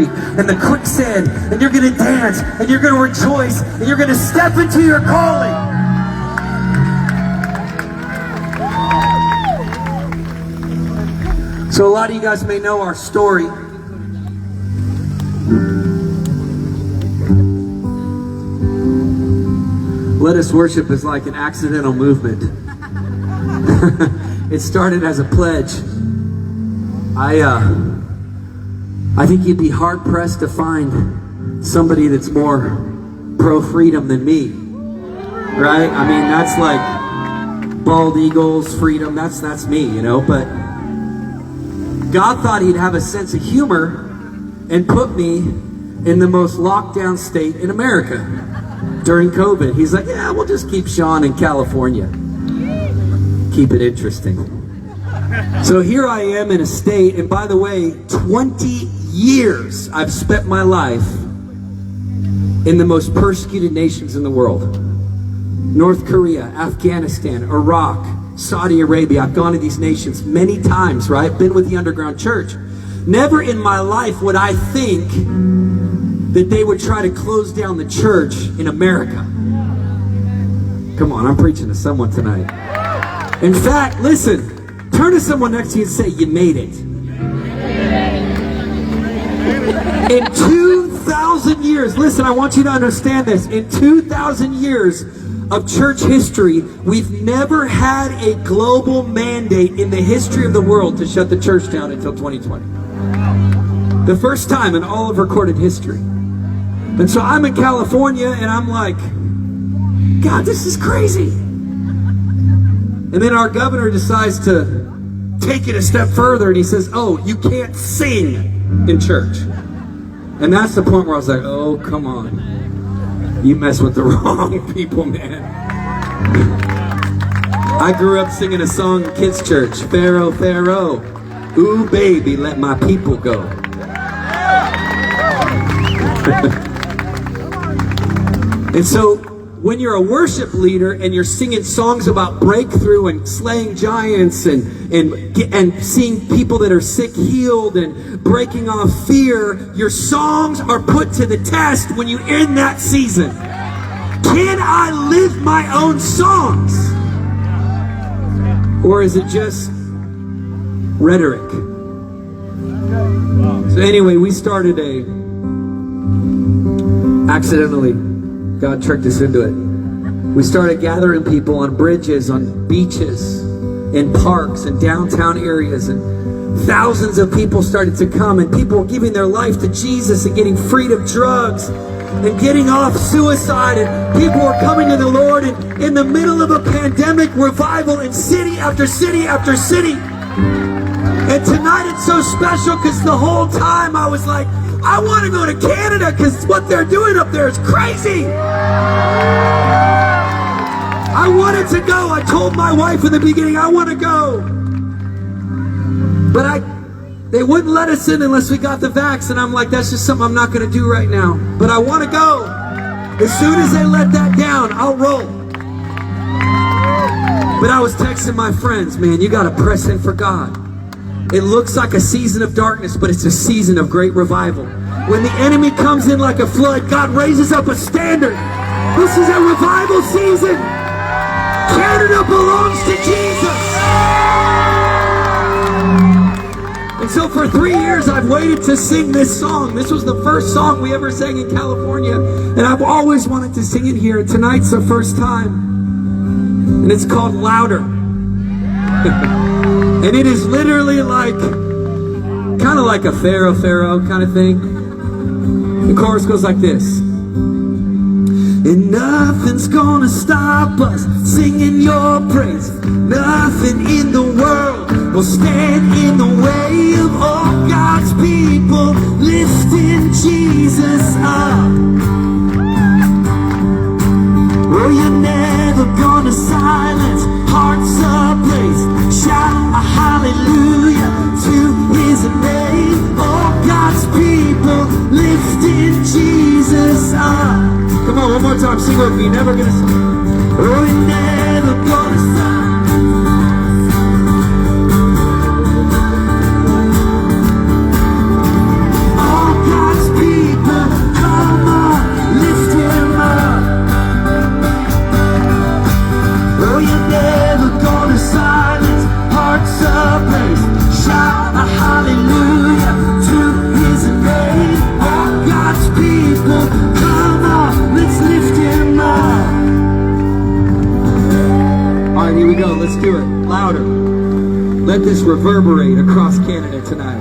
and the quicksand, and you're going to dance, and you're going to rejoice, and you're going to step into your calling. So a lot of you guys may know our story. Let Us Worship is like an accidental movement. It started as a pledge. I think you'd be hard-pressed to find somebody that's more pro-freedom than me, right? I mean, that's like bald eagles, freedom, that's me, you know, but God thought he'd have a sense of humor and put me in the most locked down state in America during COVID. He's like, yeah, we'll just keep Sean in California. Keep it interesting. So here I am in a state, and by the way, 20 years I've spent my life in the most persecuted nations in the world. North Korea, Afghanistan, Iraq, Saudi Arabia. I've gone to these nations many times, right? Been with the underground church. Never in my life would I think that they would try to close down the church in America. Come on, I'm preaching to someone tonight. In fact, listen, turn to someone next to you and say, you made it. In 2,000 years, listen, I want you to understand this. In 2,000 years of church history, we've never had a global mandate in the history of the world to shut the church down until 2020. The first time in all of recorded history. And so I'm in California and I'm like, God, this is crazy. And then our governor decides to take it a step further and he says, oh, you can't sing in church. And that's the point where I was like, oh, come on. You mess with the wrong people, man. I grew up singing a song in kids' church, Pharaoh, Pharaoh, ooh, baby, let my people go. And so when you're a worship leader and you're singing songs about breakthrough and slaying giants and seeing people that are sick healed and breaking off fear, your songs are put to the test when you're in that season. Can I live my own songs? Or is it just rhetoric? So anyway, we started accidentally, God tricked us into it. We started gathering people on bridges, on beaches, in parks and downtown areas, and thousands of people started to come, and people were giving their life to Jesus and getting freed of drugs and getting off suicide, and people were coming to the Lord, and in the middle of a pandemic, revival in city after city after city. And tonight it's so special because the whole time I was like, I want to go to Canada because what they're doing up there is crazy. I wanted to go. I told my wife in the beginning, I want to go. But they wouldn't let us in unless we got the vax. And I'm like, that's just something I'm not going to do right now. But I want to go. As soon as they let that down, I'll roll. But I was texting my friends, man, you got to press in for God. It looks like a season of darkness, but it's a season of great revival. When the enemy comes in like a flood, God raises up a standard. This is a revival season. Canada belongs to Jesus. And so for 3 years, I've waited to sing this song. This was the first song we ever sang in California. And I've always wanted to sing it here. And tonight's the first time. And it's called Louder. And it is literally like, kind of like a Pharaoh kind of thing. The chorus goes like this. And nothing's gonna stop us singing your praise. Nothing in the world will stand in the way of all God's people lifting Jesus up. Oh, you're never gonna silence hearts ablaze. Shout a hallelujah to his name. All God's people lifting Jesus up. Come on, one more time, sing with me. Never gonna stop. Oh, you're never gonna stop. All God hallelujah to his name. All God's people, come on, let's lift him up. All right, here we go. Let's do it. Louder. Let this reverberate across Canada tonight.